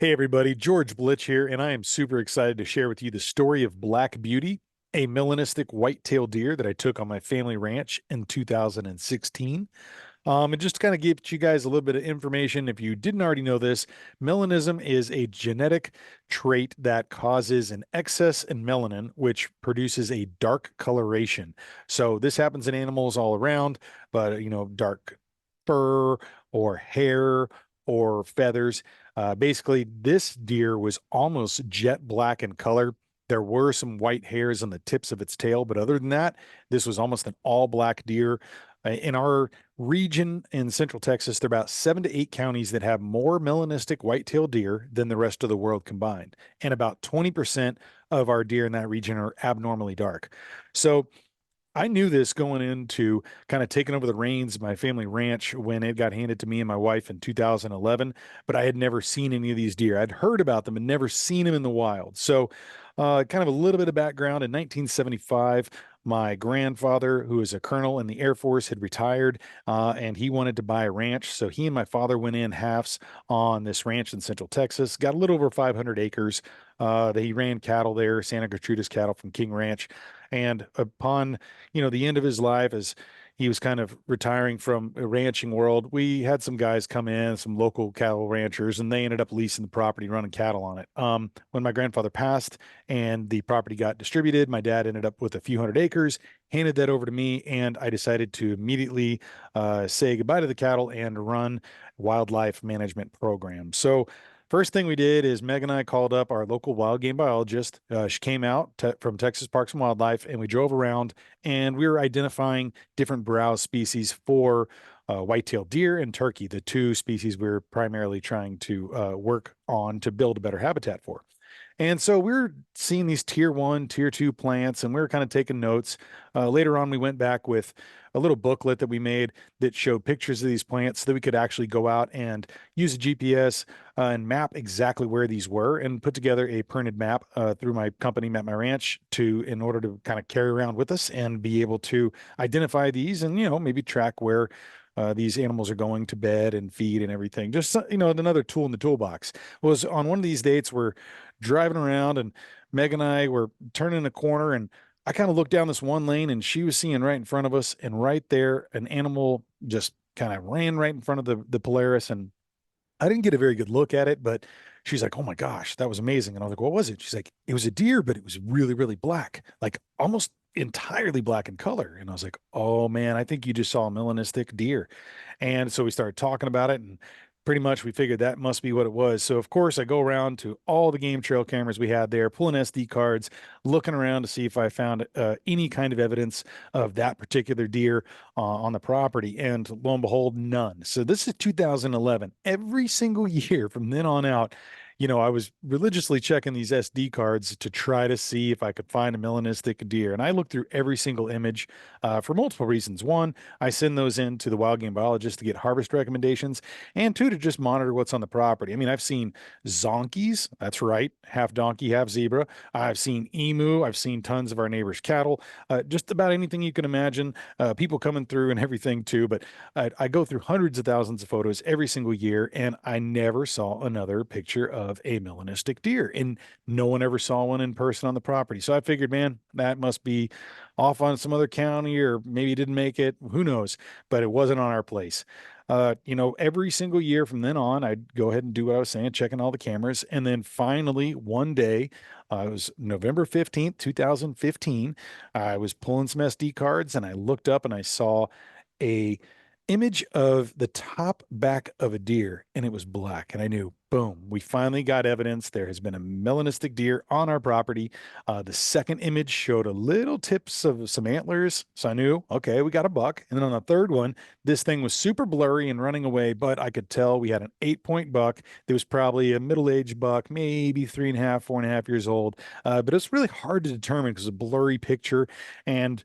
Hey everybody, George Blitch here, and I am super excited to share with you the story of Black Beauty, a melanistic white-tailed deer that I took on my family ranch in 2016. And just to kind of give you guys a little bit of information, if you didn't already know this, melanism is a genetic trait that causes an excess in melanin, which produces a dark coloration. So this happens in animals all around, but dark fur or hair or feathers. Basically, this deer was almost jet black in color. There were some white hairs on the tips of its tail, but other than that, this was almost an all black deer. In our region in Central Texas, there are about 7 to 8 counties that have more melanistic white-tailed deer than the rest of the world combined. And about 20% of our deer in that region are abnormally dark. So I knew this going into kind of taking over the reins of my family ranch when it got handed to me and my wife in 2011, but I had never seen any of these deer. I'd heard about them and never seen them in the wild. So, kind of a little bit of background. In 1975, my grandfather, who was a colonel in the Air Force, had retired, and he wanted to buy a ranch. So he and my father went in halves on this ranch in Central Texas, got a little over 500 acres. He ran cattle there, Santa Gertrudis cattle from King Ranch. And upon the end of his life, as he was kind of retiring from a ranching world, we had some guys come in, some local cattle ranchers, and they ended up leasing the property, running cattle on it. When my grandfather passed and the property got distributed, my dad ended up with a few hundred acres, handed that over to me, and I decided to immediately say goodbye to the cattle and run wildlife management program. So first thing we did is Meg and I called up our local wild game biologist. She came out from Texas Parks and Wildlife, and we drove around and we were identifying different browse species for white-tailed deer and turkey, the two species we are primarily trying to work on to build a better habitat for. And so we are seeing these tier one, tier two plants, and we were kind of taking notes. Later on, we went back with a little booklet that we made that showed pictures of these plants so that we could actually go out and use a GPS and map exactly where these were and put together a printed map through my company, Map My Ranch, in order to kind of carry around with us and be able to identify these and, maybe track where these animals are going to bed and feed and everything. Just, another tool in the toolbox. Was on one of these dates, we're driving around and Meg and I were turning a corner and I kind of looked down this one lane and she was seeing right in front of us, and right there, an animal just kind of ran right in front of the Polaris. And I didn't get a very good look at it, but she's like, "Oh my gosh, that was amazing." And I was like, "What was it?" She's like, "It was a deer, but it was really, really black, like almost entirely black in color." And I was like, "Oh man, I think you just saw a melanistic deer." And so we started talking about it, and pretty much we figured that must be what it was. So of course I go around to all the game trail cameras we had there, pulling SD cards, looking around to see if I found any kind of evidence of that particular deer on the property. And lo and behold, none. So this is 2011. Every single year from then on out, I was religiously checking these SD cards to try to see if I could find a melanistic deer. And I looked through every single image for multiple reasons. One, I send those in to the wild game biologist to get harvest recommendations, and two, to just monitor what's on the property. I mean, I've seen zonkies, that's right, half donkey, half zebra. I've seen emu. I've seen tons of our neighbors' cattle, just about anything you can imagine, people coming through and everything too. But I go through hundreds of thousands of photos every single year, and I never saw another picture of a melanistic deer, and no one ever saw one in person on the property. So I figured, man, that must be off on some other county, or maybe it didn't make it. Who knows? But it wasn't on our place. Every single year from then on, I'd go ahead and do what I was saying, checking all the cameras. And then finally, one day, it was November 15th, 2015, I was pulling some SD cards and I looked up and I saw a image of the top back of a deer, and it was black. And I knew, boom, we finally got evidence. There has been a melanistic deer on our property. The second image showed a little tips of some antlers. So I knew, okay, we got a buck. And then on the third one, this thing was super blurry and running away, but I could tell we had an 8-point buck. There was probably a middle-aged buck, maybe 3.5, 4.5 years old. But it's really hard to determine because it's a blurry picture. And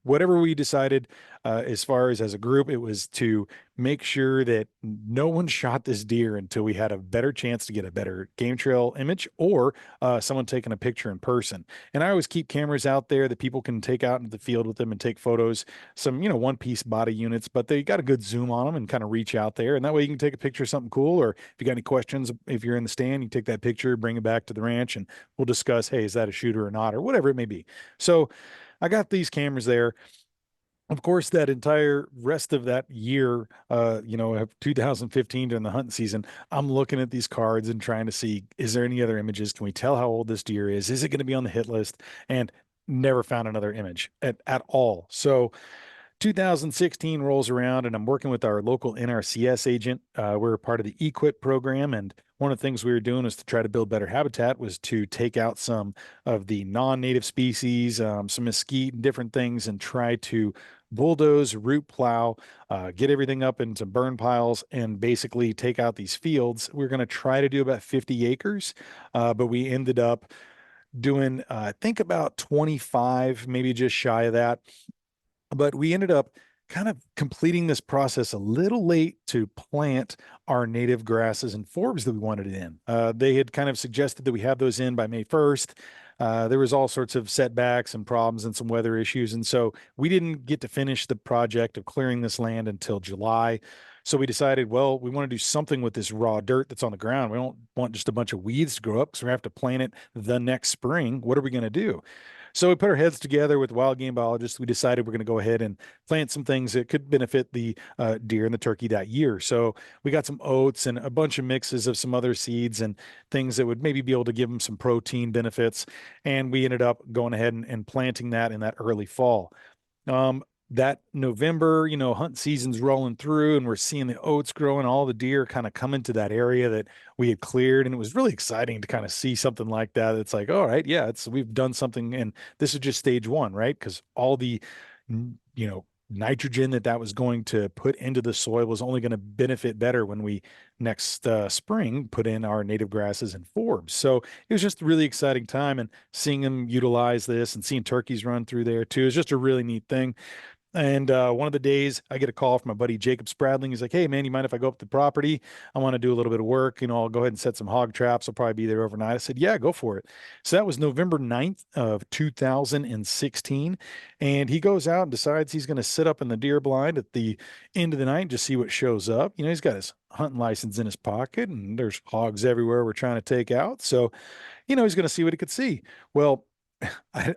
whatever we decided, as far as a group, it was to make sure that no one shot this deer until we had a better chance to get a better game trail image, or someone taking a picture in person. And I always keep cameras out there that people can take out into the field with them and take photos, some, one piece body units, but they got a good zoom on them and kind of reach out there. And that way you can take a picture of something cool. Or if you got any questions, if you're in the stand, you take that picture, bring it back to the ranch, and we'll discuss, hey, is that a shooter or not, or whatever it may be. So I got these cameras there. Of course, that entire rest of that year, of 2015 during the hunting season, I'm looking at these cards and trying to see, is there any other images? Can we tell how old this deer is? Is it going to be on the hit list? And never found another image at all. So 2016 rolls around, and I'm working with our local NRCS agent. We're part of the EQIP program, and one of the things we were doing was to try to build better habitat, was to take out some of the non-native species, some mesquite and different things, and try to bulldoze, root plow, get everything up into burn piles, and basically take out these fields. We're going to try to do about 50 acres, but we ended up doing, I think, about 25, maybe just shy of that. But we ended up kind of completing this process a little late to plant our native grasses and forbs that we wanted in. They had kind of suggested that we have those in by May 1st. There was all sorts of setbacks and problems and some weather issues. And so we didn't get to finish the project of clearing this land until July. So we decided, well, we want to do something with this raw dirt that's on the ground. We don't want just a bunch of weeds to grow up, because we have to plant it the next spring. What are we going to do? So we put our heads together with wild game biologists. We decided we're going to go ahead and plant some things that could benefit the deer and the turkey that year. So we got some oats and a bunch of mixes of some other seeds and things that would maybe be able to give them some protein benefits. And we ended up going ahead and planting that in that early fall. That November, hunt season's rolling through, and we're seeing the oats growing, all the deer kind of coming to that area that we had cleared. And it was really exciting to kind of see something like that. It's like, all right, yeah, we've done something. And this is just stage one, right? Because all the, nitrogen that was going to put into the soil was only going to benefit better when we next spring put in our native grasses and forbs. So it was just a really exciting time, and seeing them utilize this and seeing turkeys run through there too is just a really neat thing. And one of the days I get a call from my buddy Jacob Spradling. He's like, "Hey man, you mind if I go up to the property? I want to do a little bit of work. I'll go ahead and set some hog traps. I'll probably be there overnight." I said, "Yeah, go for it." So that was November 9th of 2016. And he goes out and decides he's going to sit up in the deer blind at the end of the night and just see what shows up. He's got his hunting license in his pocket, and there's hogs everywhere we're trying to take out. So, he's going to see what he could see. Well,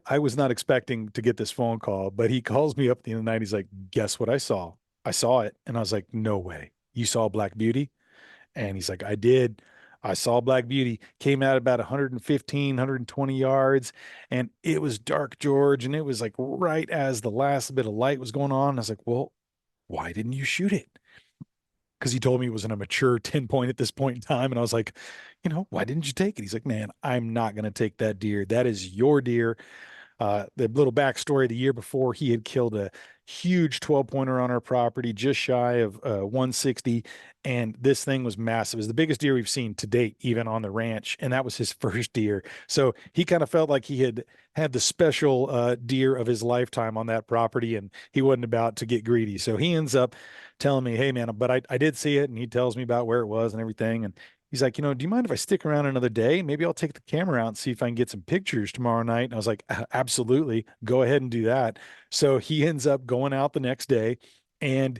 I was not expecting to get this phone call, but he calls me up at the end of the night. He's like, "Guess what I saw? I saw it." And I was like, "No way. You saw Black Beauty?" And he's like, "I did. I saw Black Beauty, came out about 115, 120 yards, and it was dark, George. And it was like right as the last bit of light was going on." I was like, "Well, why didn't you shoot it?" Because he told me it was in a mature 10 point at this point in time. And I was like, "Why didn't you take it?" He's like, "Man, I'm not going to take that deer. That is your deer." The little backstory: the year before, he had killed a huge 12 pointer on our property, just shy of 160. And this thing was massive. It was the biggest deer we've seen to date, even on the ranch. And that was his first deer. So he kind of felt like he had the special deer of his lifetime on that property, and he wasn't about to get greedy. So he ends up telling me, "Hey, man, but I did see it." And he tells me about where it was and everything. And he's like, "Do you mind if I stick around another day? Maybe I'll take the camera out and see if I can get some pictures tomorrow night." And I was like, Absolutely. Go ahead and do that." So he ends up going out the next day, and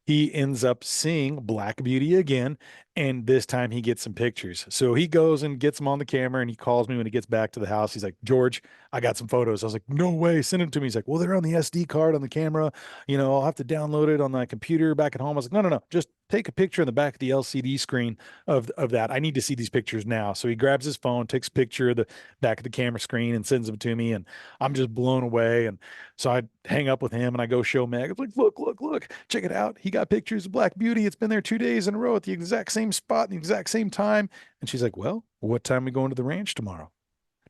he ends up seeing Black Beauty again. And this time he gets some pictures. So he goes and gets them on the camera, and he calls me when he gets back to the house. He's like, "George, I got some photos." I was like, "No way, send them to me." He's like, "Well, they're on the SD card on the camera. I'll have to download it on my computer back at home." I was like, "No, no, no. Just take a picture in the back of the LCD screen of that. I need to see these pictures now." So he grabs his phone, takes a picture of the back of the camera screen, and sends them to me. And I'm just blown away. And so I hang up with him, and I go show Meg. I'm like, "Look, look, look, check it out. He got pictures of Black Beauty. It's been there 2 days in a row at the exact same spot, the exact same time." And she's like, "Well, what time are we going to the ranch tomorrow?"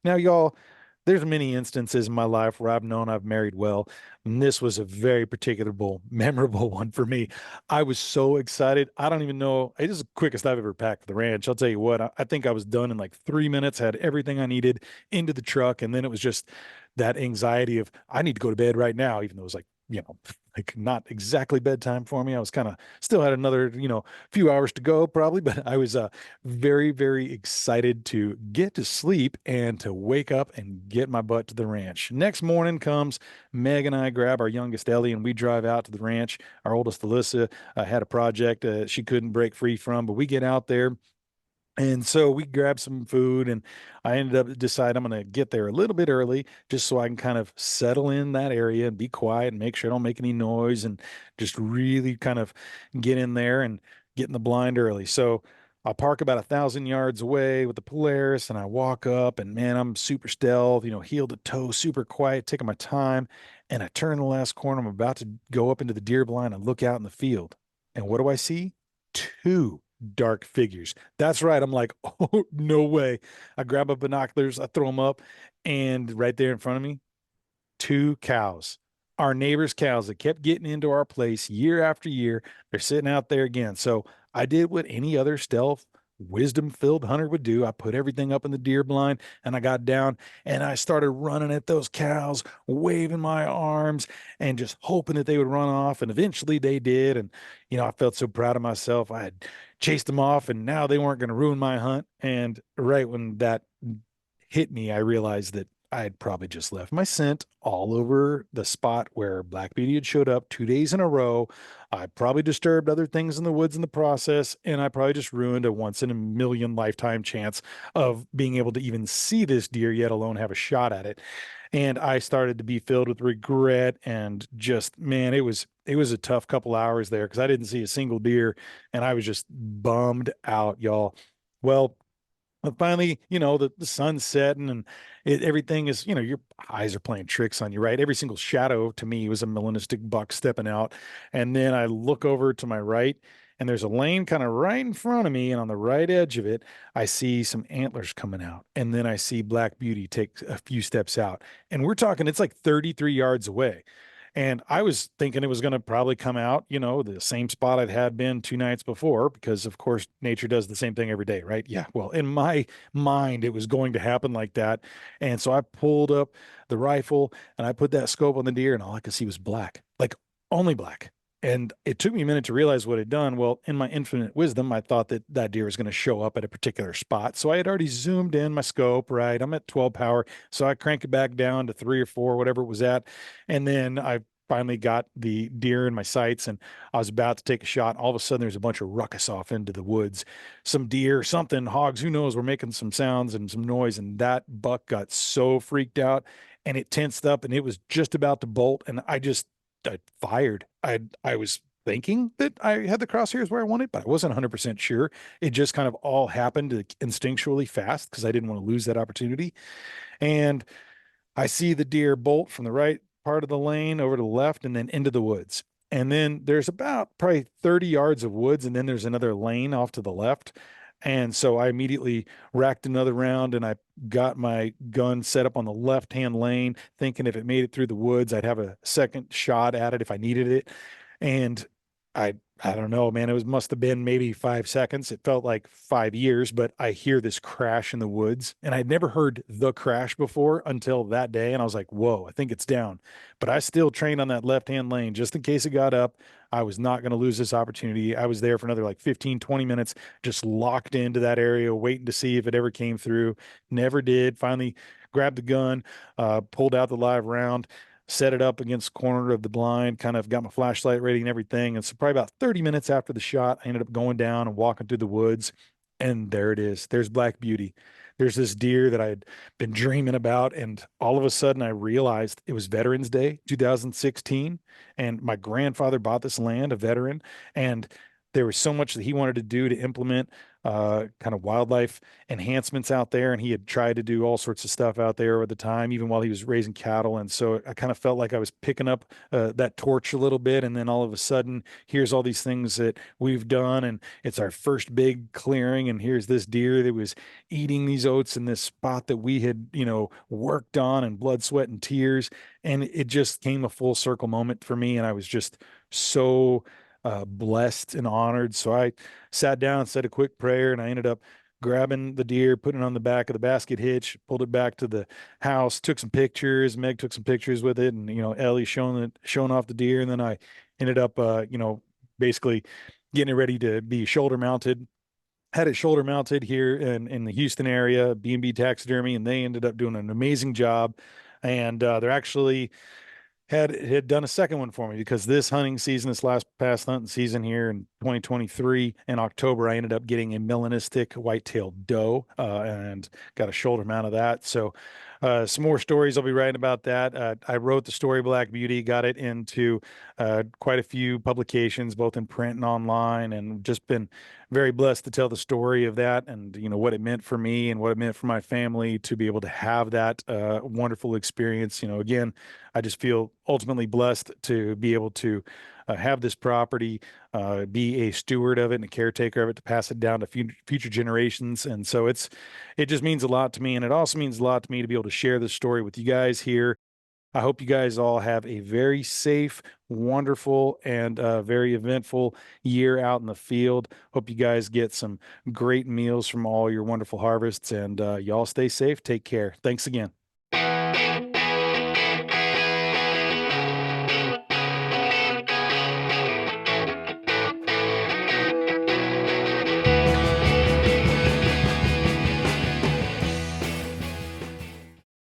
Now, y'all, there's many instances in my life where I've known I've married well, and this was a very particular, memorable one for me. I was so excited. I don't even know. It is the quickest I've ever packed for the ranch. I'll tell you what, I think I was done in like 3 minutes, had everything I needed into the truck, and then it was just that anxiety of I need to go to bed right now, even though it was like, like not exactly bedtime for me. I was kind of still had another, few hours to go probably, but I was very, very excited to get to sleep and to wake up and get my butt to the ranch. Next morning comes, Meg and I grab our youngest Ellie and we drive out to the ranch. Our oldest Alyssa had a project she couldn't break free from, but we get out there. And so we grabbed some food, and I ended up deciding I'm going to get there a little bit early just so I can kind of settle in that area and be quiet and make sure I don't make any noise and just really kind of get in there and get in the blind early. So I park about 1,000 yards away with the Polaris, and I walk up, and man, I'm super stealth, heel to toe, super quiet, taking my time. And I turn the last corner. I'm about to go up into the deer blind and look out in the field. And what do I see? Two dark figures. That's right. I'm like, oh, no way. I grab up binoculars, I throw them up, and right there in front of me, two cows. Our neighbors' cows that kept getting into our place year after year. They're sitting out there again. So I did what any other stealth, wisdom filled hunter would do. I put everything up in the deer blind and I got down and I started running at those cows, waving my arms and just hoping that they would run off. And eventually they did. And, I felt so proud of myself. I had chased them off and now they weren't going to ruin my hunt. And right when that hit me, I realized that I had probably just left my scent all over the spot where Black Beauty had showed up 2 days in a row. I probably disturbed other things in the woods in the process, and I probably just ruined a once in a million lifetime chance of being able to even see this deer, yet alone have a shot at it. And I started to be filled with regret and just, man, it was a tough couple hours there because I didn't see a single deer and I was just bummed out, y'all. Well, but finally, the sun's setting and everything is, your eyes are playing tricks on you, right? Every single shadow to me was a melanistic buck stepping out. And then I look over to my right and there's a lane kind of right in front of me. And on the right edge of it, I see some antlers coming out. And then I see Black Beauty take a few steps out. And we're talking, it's like 33 yards away. And I was thinking it was going to probably come out, the same spot I'd had been 2 nights before, because of course nature does the same thing every day, right? Yeah. Well, in my mind, it was going to happen like that. And so I pulled up the rifle and I put that scope on the deer, and all I could see was black, like only black. And it took me a minute to realize what I'd done. Well, in my infinite wisdom, I thought that that deer was going to show up at a particular spot. So I had already zoomed in my scope, right? I'm at 12 power. So I crank it back down to 3 or 4, whatever it was at. And then I finally got the deer in my sights and I was about to take a shot. All of a sudden, there's a bunch of ruckus off into the woods. Some deer, something, hogs, who knows, were making some sounds and some noise. And that buck got so freaked out and it tensed up and it was just about to bolt. And I fired. I was thinking that I had the crosshairs where I wanted, but I wasn't 100% sure. It just kind of all happened instinctually fast because I didn't want to lose that opportunity. And I see the deer bolt from the right part of the lane over to the left and then into the woods. And then there's about probably 30 yards of woods, and then there's another lane off to the left. And so I immediately racked another round and I got my gun set up on the left hand lane, thinking if it made it through the woods, I'd have a second shot at it if I needed it. And I don't know, man. It was must have been maybe 5 seconds. It felt like 5 years, but I hear this crash in the woods, and I'd never heard the crash before until that day. And I was like, "Whoa, I think it's down." But I still trained on that left-hand lane just in case it got up. I was not going to lose this opportunity. I was there for another like 15, 20 minutes, just locked into that area, waiting to see if it ever came through. Never did. Finally, grabbed the gun, pulled out the live round, set it up against the corner of the blind, kind of got my flashlight ready and everything. And so probably about 30 minutes after the shot, I ended up going down and walking through the woods. And there it is. There's Black Beauty. There's this deer that I had been dreaming about. And all of a sudden I realized it was Veterans Day, 2016. And my grandfather bought this land, a veteran. And there was so much that he wanted to do to implement kind of wildlife enhancements out there. And he had tried to do all sorts of stuff out there at the time, even while he was raising cattle. And so I kind of felt like I was picking up that torch a little bit. And then all of a sudden, here's all these things that we've done. And it's our first big clearing. And here's this deer that was eating these oats in this spot that we had, worked on in blood, sweat, and tears. And it just came a full circle moment for me. And I was just so blessed and honored. So I sat down, said a quick prayer, and I ended up grabbing the deer, putting it on the back of the basket hitch, pulled it back to the house, took some pictures. Meg took some pictures with it, and Ellie showing off the deer, and then I ended up, basically getting it ready to be shoulder mounted. Had it shoulder mounted here in the Houston area, B&B Taxidermy, and they ended up doing an amazing job. And they're actually had done a second one for me because this hunting season, this last past hunting season here in 2023 in October, I ended up getting a melanistic white-tailed doe and got a shoulder mount of that. So some more stories I'll be writing about that. I wrote the story Black Beauty, got it into quite a few publications, both in print and online, and just been very blessed to tell the story of that and what it meant for me and what it meant for my family to be able to have that wonderful experience. Again, I just feel ultimately blessed to be able to have this property, be a steward of it and a caretaker of it to pass it down to future generations. And so it just means a lot to me. And it also means a lot to me to be able to share this story with you guys here. I hope you guys all have a very safe, wonderful, and very eventful year out in the field. Hope you guys get some great meals from all your wonderful harvests, and y'all stay safe. Take care. Thanks again.